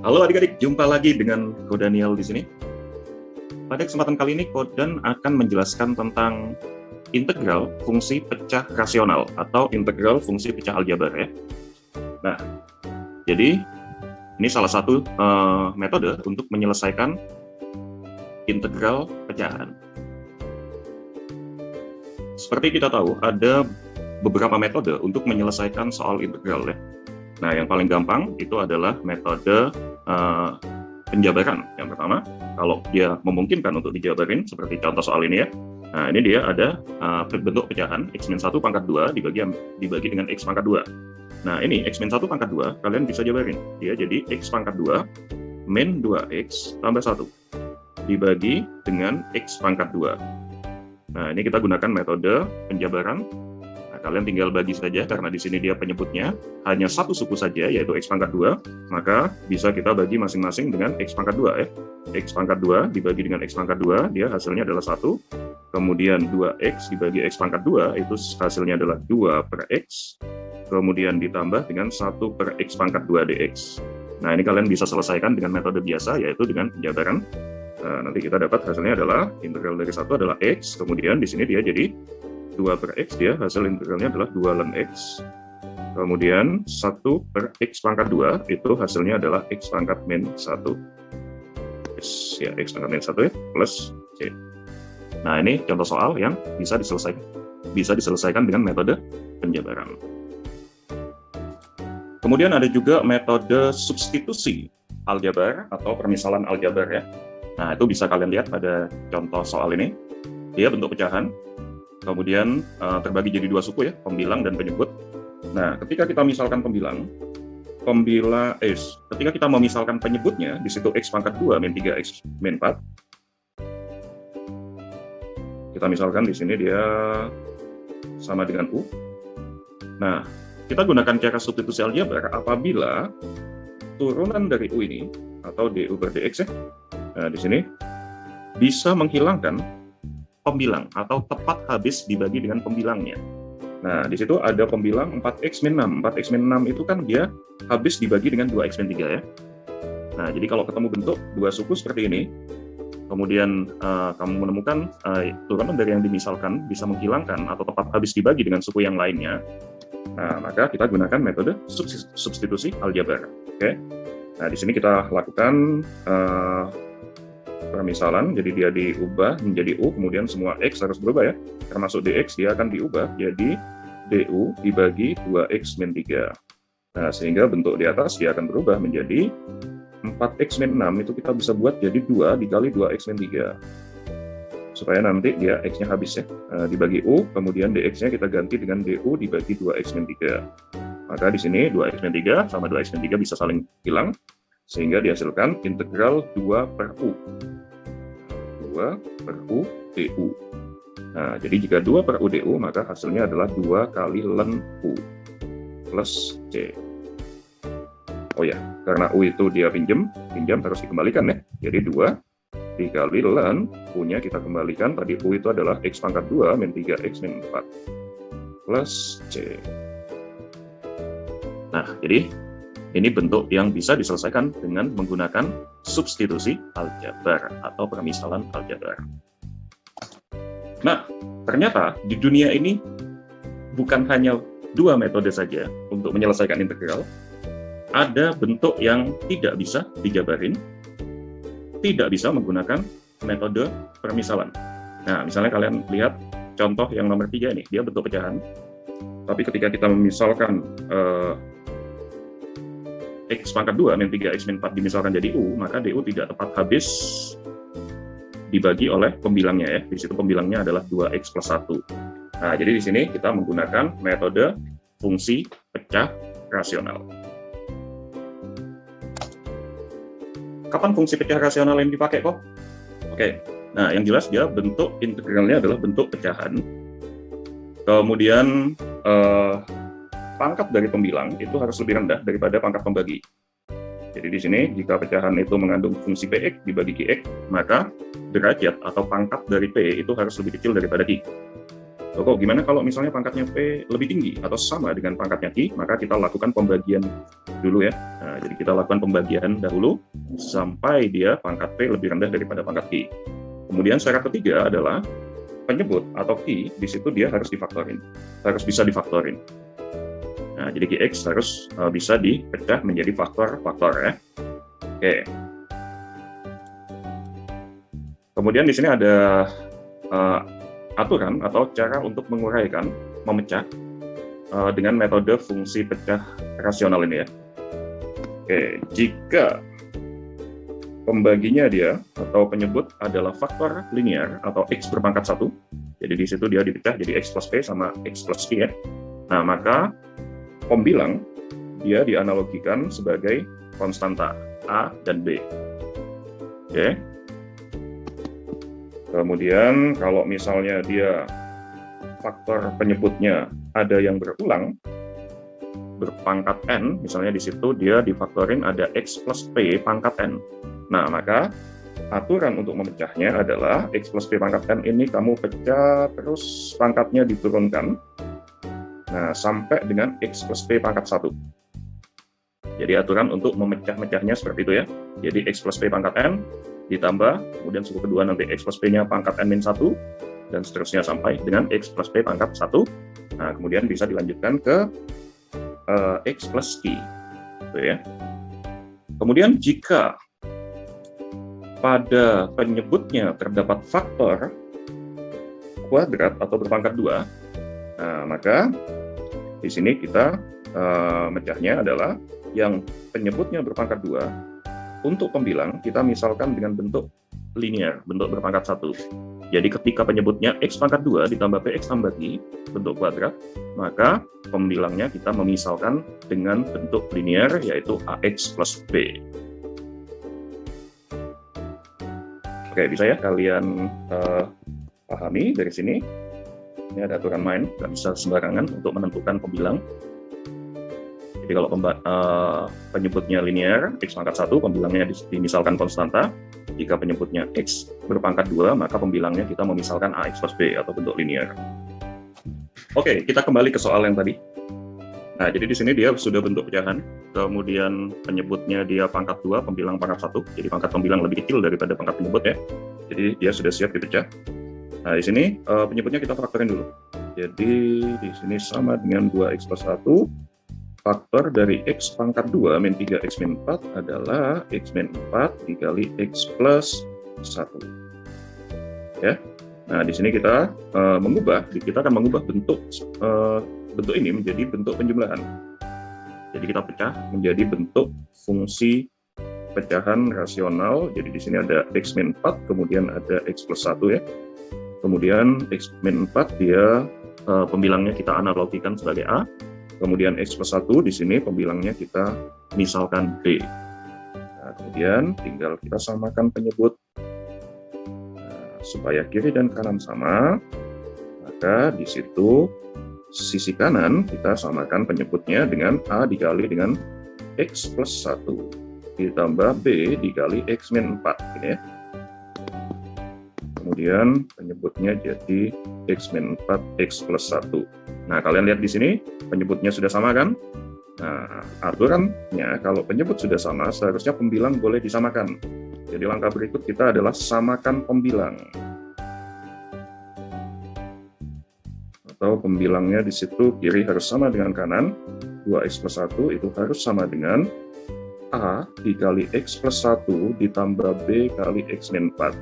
Halo adik-adik, jumpa lagi dengan Ko Daniel di sini. Pada kesempatan kali ini, Ko Dan akan menjelaskan tentang integral fungsi pecah rasional atau integral fungsi pecah aljabar ya. Nah, jadi ini salah satu metode untuk menyelesaikan integral pecahan. Seperti kita tahu, ada beberapa metode untuk menyelesaikan soal integral ya. Nah, yang paling gampang itu adalah metode penjabaran. Yang pertama, kalau dia memungkinkan untuk dijabarin, seperti contoh soal ini ya. Nah, ini dia ada bentuk pecahan x-1 pangkat 2 dibagi dengan x pangkat 2. Nah, ini x-1 pangkat 2, kalian bisa jabarin. Dia jadi x pangkat 2 min 2x tambah 1 dibagi dengan x pangkat 2. Nah, ini kita gunakan metode penjabaran. Kalian tinggal bagi saja, karena di sini dia penyebutnya hanya satu suku saja, yaitu x pangkat 2, maka bisa kita bagi masing-masing dengan x pangkat 2 ya. X pangkat 2 dibagi dengan x pangkat 2, dia hasilnya adalah 1. Kemudian 2x dibagi x pangkat 2, itu hasilnya adalah 2 per x. Kemudian ditambah dengan 1 per x pangkat 2 dx. Nah, ini kalian bisa selesaikan dengan metode biasa, yaitu dengan penjabaran. Nanti kita dapat hasilnya adalah integral dari 1 adalah x, kemudian di sini dia jadi 2 per x, dia hasil integralnya adalah 2 ln x. Kemudian 1 per x pangkat 2, itu hasilnya adalah x pangkat min 1. Ya, x pangkat min 1 ya, plus c. Nah, ini contoh soal yang bisa diselesaikan dengan metode penjabaran. Kemudian ada juga metode substitusi aljabar atau permisalan aljabar ya. Nah, itu bisa kalian lihat pada contoh soal ini. Dia bentuk pecahan, kemudian terbagi jadi dua suku ya, pembilang dan penyebut. Nah, ketika kita misalkan ketika kita memisalkan penyebutnya, di situ x pangkat 2 min 3x min 4. Kita misalkan di sini dia sama dengan u. Nah, kita gunakan cara substitusi aljabar apabila turunan dari u ini atau du per dx ya. Nah, di sini bisa menghilangkan pembilang atau tepat habis dibagi dengan pembilangnya. Nah, di situ ada pembilang 4x min 6. 4x min 6 itu kan dia habis dibagi dengan 2x min 3 ya. Nah, jadi kalau ketemu bentuk dua suku seperti ini, kemudian kamu menemukan turunan dari yang dimisalkan bisa menghilangkan atau tepat habis dibagi dengan suku yang lainnya, nah, maka kita gunakan metode substitusi aljabar. Oke. Nah, di sini kita lakukan permisalan, jadi dia diubah menjadi u, kemudian semua x harus berubah ya, termasuk dx dia akan diubah jadi du dibagi 2x min 3. Nah, sehingga bentuk di atas dia akan berubah menjadi 4x min 6, itu kita bisa buat jadi 2 dikali 2x min 3. Supaya nanti dia x-nya habis ya, dibagi u, kemudian dx-nya kita ganti dengan du dibagi 2x min 3. Maka di sini 2x min 3 sama 2x min 3 bisa saling hilang, sehingga dihasilkan integral 2 per u. 2 per u du. Nah, jadi jika 2 per u du, maka hasilnya adalah 2 kali ln u plus c. Oh ya, karena u itu dia pinjam harus dikembalikan ya. Jadi 2 dikali ln u-nya kita kembalikan, tadi u itu adalah x pangkat 2 min 3x min 4 plus c. Nah, jadi ini bentuk yang bisa diselesaikan dengan menggunakan substitusi aljabar atau permisalan aljabar. Nah, ternyata di dunia ini bukan hanya dua metode saja untuk menyelesaikan integral. Ada bentuk yang tidak bisa dijabarin, tidak bisa menggunakan metode permisalan. Nah, misalnya kalian lihat contoh yang nomor 3 ini, dia bentuk pecahan. Tapi ketika kita memisalkan x pangkat 2 min 3x min 4 dimisalkan jadi u, maka du tidak tepat habis dibagi oleh pembilangnya ya. Di situ pembilangnya adalah 2x plus 1. Nah, jadi di sini kita menggunakan metode fungsi pecah rasional. Kapan fungsi pecah rasional ini dipakai kok? Oke. Nah, yang jelas dia bentuk integralnya adalah bentuk pecahan. Kemudian pangkat dari pembilang itu harus lebih rendah daripada pangkat pembagi. Jadi di sini jika pecahan itu mengandung fungsi px dibagi qx, maka derajat atau pangkat dari p itu harus lebih kecil daripada q. Kok gimana kalau misalnya pangkatnya P lebih tinggi atau sama dengan pangkatnya Q, maka kita lakukan pembagian dulu ya. Nah, jadi kita lakukan pembagian dahulu sampai dia pangkat P lebih rendah daripada pangkat Q. Kemudian syarat ketiga adalah penyebut atau Q di situ dia harus difaktorin, harus bisa difaktorin. Nah, jadi Qx harus bisa dipecah menjadi faktor-faktor ya. Oke. Kemudian di sini ada aturan atau cara untuk menguraikan, memecah dengan metode fungsi pecah rasional ini ya. Oke, jika pembaginya dia atau penyebut adalah faktor linear atau X berpangkat 1, jadi di situ dia dipecah jadi X plus P sama X plus Q ya. Nah, maka pembilang dia dianalogikan sebagai konstanta A dan B. Oke. Kemudian kalau misalnya dia faktor penyebutnya ada yang berulang, berpangkat N, misalnya di situ dia difaktorin ada X plus P pangkat N. Nah, maka aturan untuk memecahnya adalah X plus P pangkat N ini kamu pecah terus pangkatnya diturunkan. Nah, sampai dengan X plus P pangkat 1. Jadi aturan untuk memecah-mecahnya seperti itu ya. Jadi X plus P pangkat N ditambah, kemudian suku kedua nanti X plus P-nya pangkat N-1, dan seterusnya sampai dengan X plus P pangkat 1. Nah, kemudian bisa dilanjutkan ke X plus Q. Gitu ya. Kemudian jika pada penyebutnya terdapat faktor kuadrat atau berpangkat 2, nah, maka di sini kita mecahnya adalah yang penyebutnya berpangkat 2, untuk pembilang kita misalkan dengan bentuk linear, bentuk berpangkat 1. Jadi ketika penyebutnya X pangkat 2 ditambah PX tambah Q, bentuk kuadrat, maka pembilangnya kita memisalkan dengan bentuk linear, yaitu AX plus B. Oke, bisa ya kalian pahami dari sini. Ini ada aturan main, nggak bisa sembarangan untuk menentukan pembilang. Jadi kalau penyebutnya linear, X pangkat 1, pembilangnya dimisalkan konstanta. Jika penyebutnya X berpangkat 2, maka pembilangnya kita memisalkan AX plus B atau bentuk linear. Oke, kita kembali ke soal yang tadi. Nah, jadi di sini dia sudah bentuk pecahan, kemudian penyebutnya dia pangkat 2, pembilang pangkat 1. Jadi pangkat pembilang lebih kecil daripada pangkat penyebut ya. Jadi dia sudah siap dipecah. Nah, di sini penyebutnya kita faktorin dulu. Jadi di sini sama dengan 2X plus 1. Faktor dari X pangkat 2 min 3X min 4 adalah X min 4 dikali X plus 1. Ya. Nah, di sini kita akan mengubah bentuk ini menjadi bentuk penjumlahan. Jadi kita pecah menjadi bentuk fungsi pecahan rasional. Jadi di sini ada X min 4, kemudian ada X plus 1 ya. Kemudian X min 4 dia pembilangnya kita analogikan sebagai A. Kemudian X plus 1 di sini pembilangnya kita misalkan B. Nah, kemudian tinggal kita samakan penyebut. Nah, supaya kiri dan kanan sama, maka di situ sisi kanan kita samakan penyebutnya dengan A dikali dengan X plus 1 ditambah B dikali X min 4. Ini ya. Kemudian penyebutnya jadi X min 4 X plus 1. Nah, kalian lihat di sini penyebutnya sudah sama kan? Nah, aturannya kalau penyebut sudah sama, seharusnya pembilang boleh disamakan. Jadi langkah berikut kita adalah samakan pembilang. Atau pembilangnya di situ kiri harus sama dengan kanan. 2X plus 1 itu harus sama dengan A dikali X plus 1 ditambah B kali X min 4.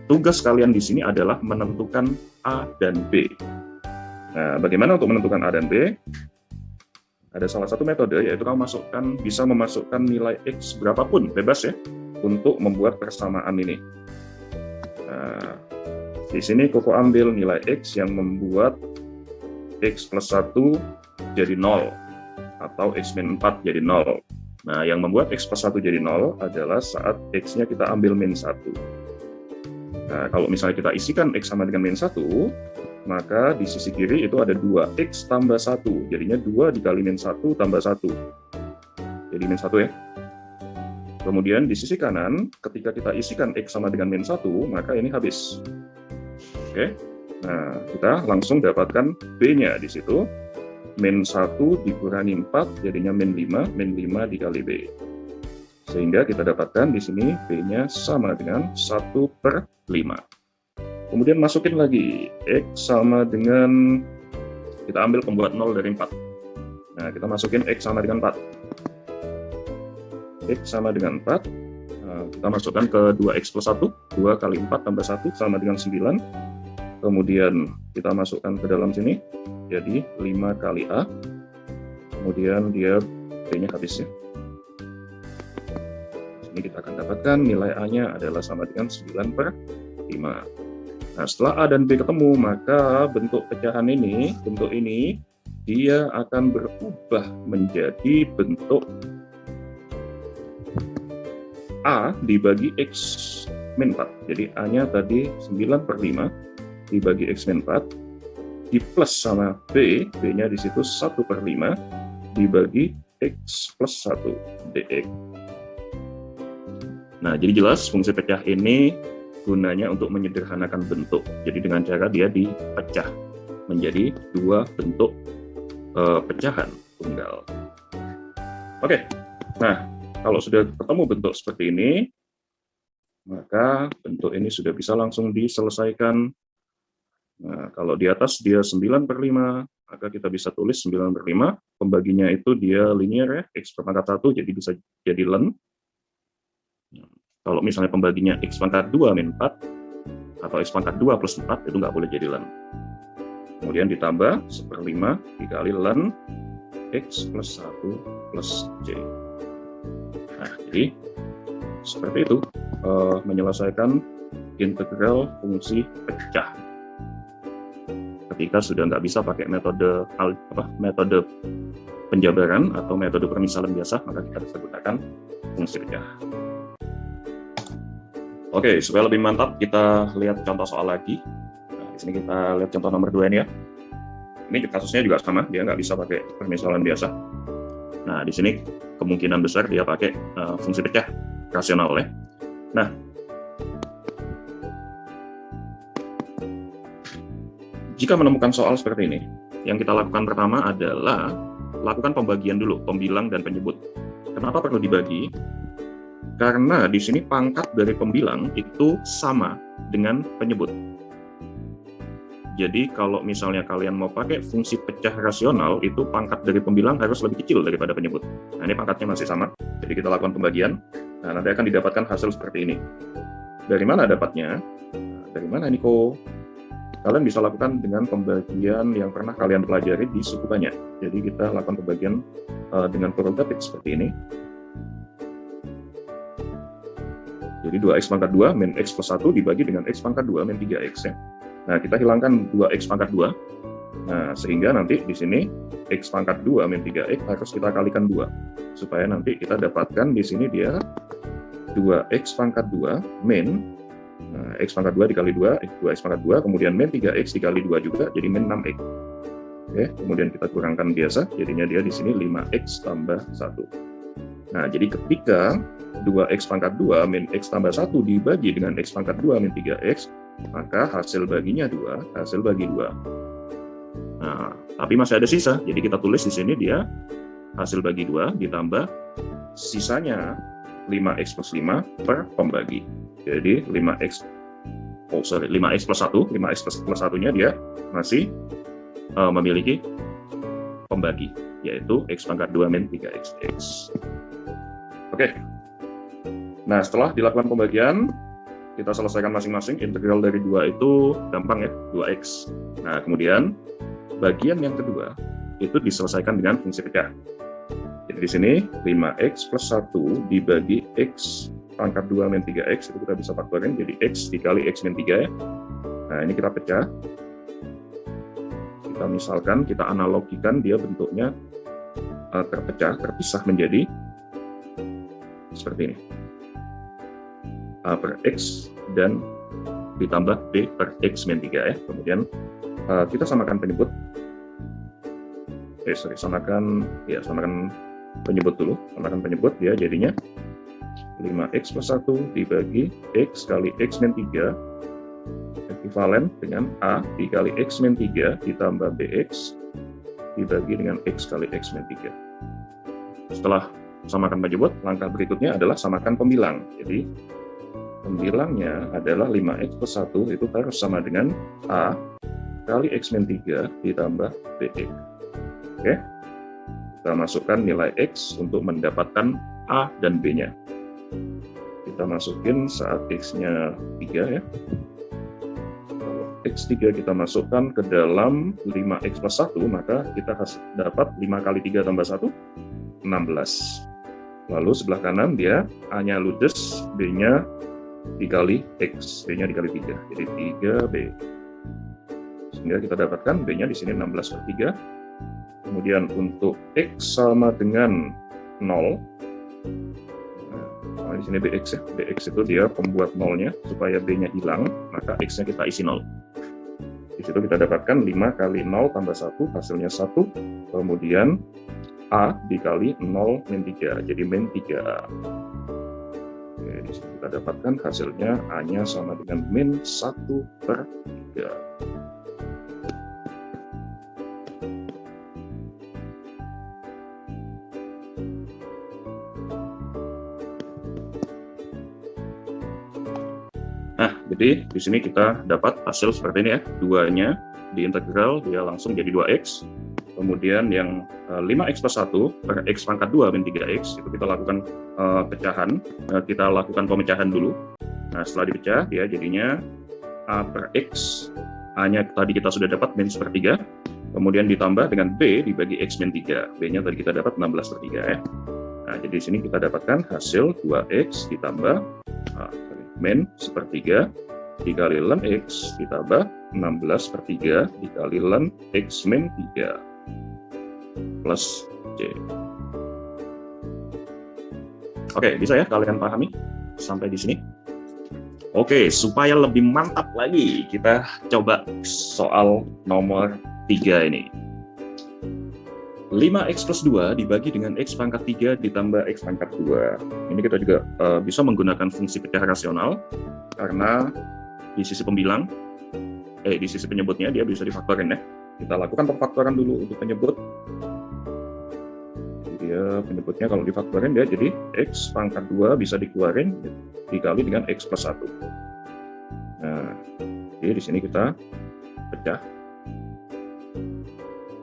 Tugas kalian di sini adalah menentukan A dan B. Nah, bagaimana untuk menentukan A dan B? Ada salah satu metode, yaitu kamu bisa memasukkan nilai X berapapun, bebas ya, untuk membuat persamaan ini. Nah, di sini Koko ambil nilai X yang membuat X plus 1 jadi 0, atau X min 4 jadi 0. Nah, yang membuat X plus 1 jadi 0 adalah saat X-nya kita ambil min 1. Nah, kalau misalnya kita isikan X sama dengan min 1, maka di sisi kiri itu ada 2X tambah 1. Jadinya 2 dikali min 1 tambah 1. Jadi min 1 ya. Kemudian di sisi kanan, ketika kita isikan X sama dengan min 1, maka ini habis. Oke. Nah, kita langsung dapatkan B-nya di situ. Min 1 dikurangi 4, jadinya min 5 dikali B. Sehingga kita dapatkan di sini B-nya sama dengan 1/5. Kemudian masukin lagi, X sama dengan, kita ambil pembuat 0 dari 4. Nah, kita masukin X sama dengan 4. X sama dengan 4. Nah, kita masukkan ke 2X plus 1. 2 kali 4 tambah 1 sama dengan 9. Kemudian kita masukkan ke dalam sini, jadi 5 kali A. Kemudian dia B-nya habis ya. Ini kita akan dapatkan nilai A-nya adalah sama dengan 9/5. Nah, setelah A dan B ketemu, maka bentuk pecahan ini, dia akan berubah menjadi bentuk A dibagi X min 4. Jadi A-nya tadi 9/5 dibagi X min 4, di plus sama B, B-nya di situ 1/5 dibagi X plus 1 dx. Nah, jadi jelas fungsi pecah ini gunanya untuk menyederhanakan bentuk. Jadi dengan cara dia dipecah menjadi dua bentuk pecahan tunggal. Oke, nah kalau sudah ketemu bentuk seperti ini, maka bentuk ini sudah bisa langsung diselesaikan. Nah, kalau di atas dia 9/5, maka kita bisa tulis 9/5, pembaginya itu dia linear ya, X pangkat 1, jadi bisa jadi len. Kalau misalnya pembaginya X pangkat 2 min 4, atau X pangkat 2 plus 4, itu nggak boleh jadi len. Kemudian ditambah 1/5 dikali len X plus 1 plus J. Nah, jadi seperti itu menyelesaikan integral fungsi pecah. Ketika sudah nggak bisa pakai metode penjabaran atau metode permisalan biasa, maka kita bisa gunakan fungsi pecah. Oke, supaya lebih mantap, kita lihat contoh soal lagi. Nah, di sini kita lihat contoh nomor 2 ini ya. Ini kasusnya juga sama, dia nggak bisa pakai permisalan biasa. Nah, di sini kemungkinan besar dia pakai fungsi pecah rasional ya. Nah, jika menemukan soal seperti ini, yang kita lakukan pertama adalah lakukan pembagian dulu, pembilang dan penyebut. Kenapa perlu dibagi? Karena di sini pangkat dari pembilang itu sama dengan penyebut. Jadi kalau misalnya kalian mau pakai fungsi pecah rasional, itu pangkat dari pembilang harus lebih kecil daripada penyebut. Nah, ini pangkatnya masih sama, jadi kita lakukan pembagian. Nah, nanti akan didapatkan hasil seperti ini. Dari mana dapatnya? Nah, dari mana Niko? Kalian bisa lakukan dengan pembagian yang pernah kalian pelajari di suku banyak. Jadi kita lakukan pembagian dengan pluralitatif seperti ini. Jadi 2x pangkat 2 min x plus 1 dibagi dengan x pangkat 2 min 3x ya. Nah, kita hilangkan 2x pangkat 2. Nah, sehingga nanti di sini x pangkat 2 min 3x harus kita kalikan 2. Supaya nanti kita dapatkan di sini dia 2x pangkat 2 min x pangkat 2 dikali 2, 2x pangkat 2, kemudian min 3x dikali 2 juga, jadi min 6x. Oke, kemudian kita kurangkan biasa, jadinya dia di sini 5x tambah 1. Nah, jadi ketika 2x pangkat 2 min x tambah 1 dibagi dengan x pangkat 2 min 3x, maka hasil baginya 2, hasil bagi 2. Nah, tapi masih ada sisa, jadi kita tulis di sini dia hasil bagi 2 ditambah sisanya 5x plus 5 per pembagi. Jadi 5x plus 1, 5x plus 1-nya dia masih memiliki pembagi, yaitu x pangkat 2 min 3x. Oke. Nah, setelah dilakukan pembagian, kita selesaikan masing-masing. Integral dari 2 itu gampang ya, 2x. Nah, kemudian bagian yang kedua itu diselesaikan dengan fungsi pecah. Jadi di sini 5x plus 1 dibagi x pangkat 2 min 3x, itu kita bisa faktorin jadi x dikali x min 3 ya. Nah, ini kita pecah. Kita misalkan, kita analogikan dia bentuknya terpisah menjadi seperti ini. A per x dan ditambah b per x min 3 ya. Kemudian kita samakan penyebut. Samakan penyebut dulu. Samakan penyebut, dia jadinya 5x plus 1 dibagi x kali x min 3. Jadi ekuivalen dengan A dikali X min 3 ditambah BX dibagi dengan X kali X min 3. Setelah samakan penyebut, langkah berikutnya adalah samakan pembilang. Jadi pembilangnya adalah 5X plus 1 itu harus sama dengan A kali X min 3 ditambah BX. Oke, kita masukkan nilai X untuk mendapatkan A dan B-nya. Kita masukin saat X-nya 3 ya. Kalau X3 kita masukkan ke dalam 5X plus 1, maka kita dapat 5 kali 3 tambah 1, 16. Lalu sebelah kanan dia A-nya ludes, B-nya dikali X, B-nya dikali 3, jadi 3B. Sehingga kita dapatkan B-nya di sini 16 per 3. Kemudian untuk X sama dengan 0, nah, di sini BX ya, BX itu dia pembuat nolnya, supaya B-nya hilang, maka X-nya kita isi 0. Di situ kita dapatkan 5 kali 0 tambah 1, hasilnya 1, kemudian A dikali 0 min 3, jadi min 3A. Oke, di sini kita dapatkan hasilnya A-nya sama dengan min 1 per 3. Nah, jadi di sini kita dapat hasil seperti ini ya. 2-nya diintegral, dia langsung jadi 2X. Kemudian yang 5X plus 1 per X pangkat 2 min 3X, itu kita lakukan pecahan. Kita lakukan pemecahan dulu. Nah, setelah dipecah, dia jadinya A per X. A-nya tadi kita sudah dapat min 1/3. Kemudian ditambah dengan B dibagi X min 3. B-nya tadi kita dapat 16 per 3 ya. Nah, jadi di sini kita dapatkan hasil 2X ditambah min 1/3 dikali ln X ditambah 16 per 3 dikali ln X min 3 plus C. Oke, bisa ya kalian pahami sampai di sini? Oke, supaya lebih mantap lagi, kita coba soal nomor 3 ini. 5X plus 2 dibagi dengan X pangkat 3 ditambah X pangkat 2. Ini kita juga bisa menggunakan fungsi pecah rasional, karena di sisi pembilang, di sisi penyebutnya dia bisa difaktorin ya. Kita lakukan pemfaktoran dulu untuk penyebut. Jadi dia penyebutnya kalau difaktorin dia jadi X pangkat 2 bisa dikeluarin dikali dengan X plus 1. Nah, jadi di sini kita pecah.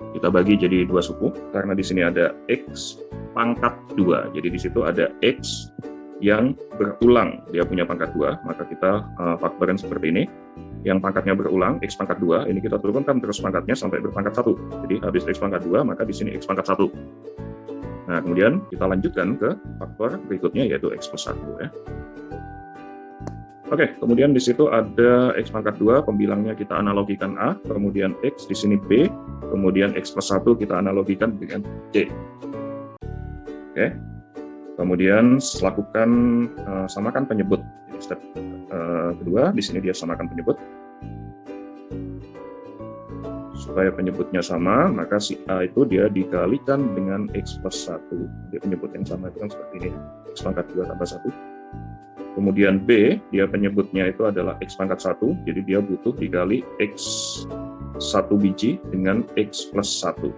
Kita bagi jadi 2 suku, karena di sini ada X pangkat 2. Jadi di situ ada X yang berulang, dia punya pangkat 2, maka kita faktorin seperti ini. Yang pangkatnya berulang, X pangkat 2, ini kita turunkan terus pangkatnya sampai berpangkat 1. Jadi habis X pangkat 2, maka di sini X pangkat 1. Nah, kemudian kita lanjutkan ke faktor berikutnya, yaitu X plus 1 ya. Oke, kemudian di situ ada X pangkat 2, pembilangnya kita analogikan A, kemudian X di sini B, kemudian X plus 1 kita analogikan dengan C. Oke, kemudian lakukan samakan penyebut. Jadi step kedua, di sini dia samakan penyebut. Supaya penyebutnya sama, maka si A itu dia dikalikan dengan X plus 1. Dia penyebut yang sama itu kan seperti ini, X pangkat 2 tambah 1. Kemudian B, dia penyebutnya itu adalah X pangkat 1, jadi dia butuh dikali X 1 biji dengan X plus 1.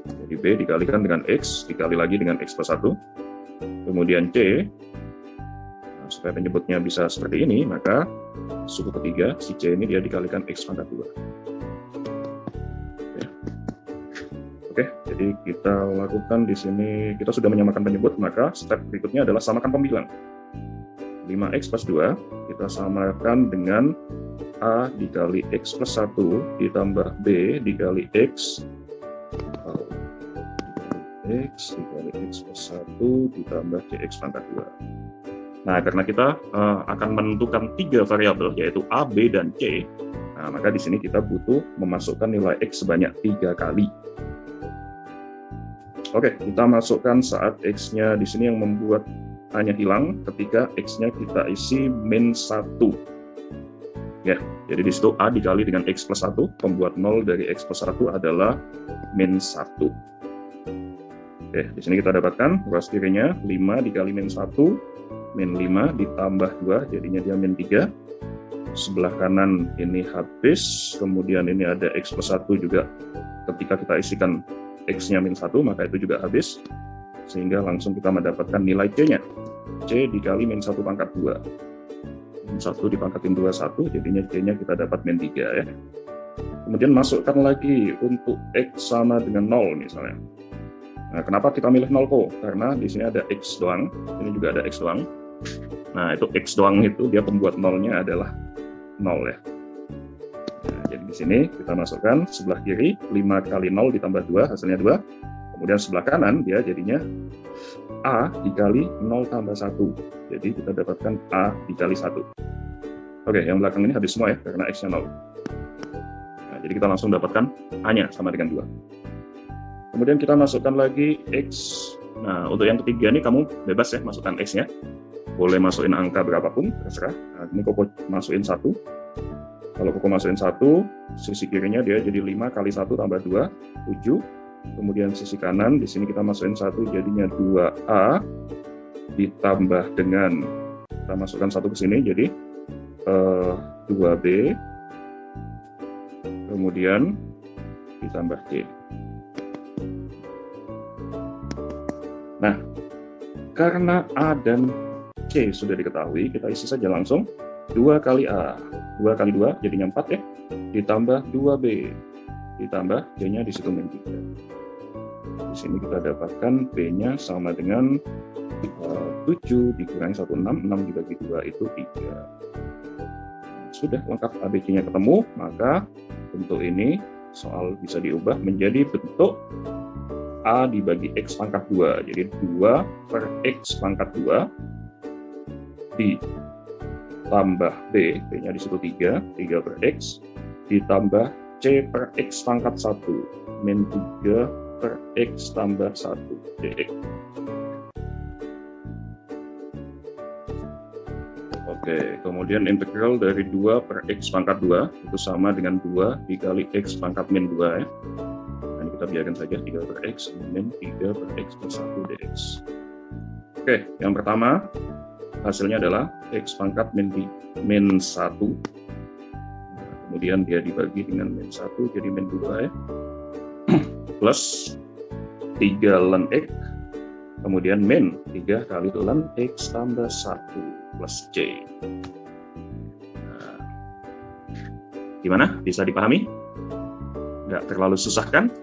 Jadi B dikalikan dengan X, dikali lagi dengan X plus 1. Kemudian C, nah, supaya penyebutnya bisa seperti ini, maka suku ketiga, si C ini dia dikalikan X pangkat 2. Oke, jadi kita lakukan di sini, kita sudah menyamakan penyebut, maka step berikutnya adalah samakan pembilang. 5X plus 2, kita samakan dengan A dikali X plus 1 ditambah B dikali X dikali X plus 1 ditambah CX pangkat 2. Nah, karena kita akan menentukan 3 variabel, yaitu A, B, dan C, nah, maka di sini kita butuh memasukkan nilai X sebanyak 3 kali. Oke, kita masukkan saat X-nya di sini yang membuat A-nya hilang ketika X-nya kita isi min 1. Ya, jadi di situ A dikali dengan X plus 1, pembuat 0 dari X plus 1 adalah min 1. Oke, di sini kita dapatkan ruas kirinya 5 dikali min 1 min 5 ditambah 2, jadinya dia min 3. Sebelah kanan ini habis, kemudian ini ada X plus 1 juga. Ketika kita isikan X-nya min 1, maka itu juga habis. Sehingga langsung kita mendapatkan nilai C-nya. C dikali min 1 pangkat 2. Min 1 dipangkatin 2, 1, jadinya C-nya kita dapat min 3 ya. Kemudian masukkan lagi untuk X sama dengan 0 misalnya. Nah, kenapa kita milih 0 kok? Karena di sini ada X doang, ini juga ada X doang. Nah, itu X doang itu dia pembuat 0-nya adalah 0 ya. Nah, jadi di sini kita masukkan sebelah kiri 5 kali 0 ditambah 2, hasilnya 2. Kemudian sebelah kanan dia jadinya A dikali 0 tambah 1. Jadi kita dapatkan A dikali 1. Oke, yang belakang ini habis semua ya, karena X-nya 0. Nah, jadi kita langsung dapatkan A-nya sama dengan 2. Kemudian kita masukkan lagi X. Nah, untuk yang ketiga ini kamu bebas ya masukkan X-nya. Boleh masukin angka berapapun, terserah. Nah, ini Koko masukin 1. Kalau Koko masukin 1, sisi kirinya dia jadi 5 kali 1 tambah 2, 7. Kemudian sisi kanan, di sini kita masukin 1, jadinya 2A. Ditambah dengan, kita masukkan 1 ke sini, jadi 2B. Kemudian ditambah C. Nah, karena A dan C sudah diketahui, kita isi saja langsung 2 kali A. 2 kali 2 jadinya 4 ya. Ditambah 2B. Ditambah C-nya di situ min 3. Di sini kita dapatkan B-nya sama dengan 7 dikurangi 1, 6. 6 dibagi 2 itu 3. Sudah lengkap ABC-nya ketemu, maka bentuk ini soal bisa diubah menjadi bentuk A dibagi X pangkat 2. Jadi 2 per X pangkat 2 ditambah B, B-nya di situ 3 per X, ditambah C per X pangkat 1, min 3 per X tambah 1 dx. Oke, kemudian integral dari 2 per X pangkat 2 itu sama dengan 2 dikali X pangkat min 2 ya. Nah, ini kita biarkan saja 3 per X min 3 per X plus 1 dx. Oke, yang pertama hasilnya adalah X pangkat min 1. Kemudian dia dibagi dengan min 1 jadi min 2 ya. Plus 3 ln X. Kemudian min 3 kali ln X tambah 1 plus C. Nah, gimana? Bisa dipahami? Nggak terlalu susah kan?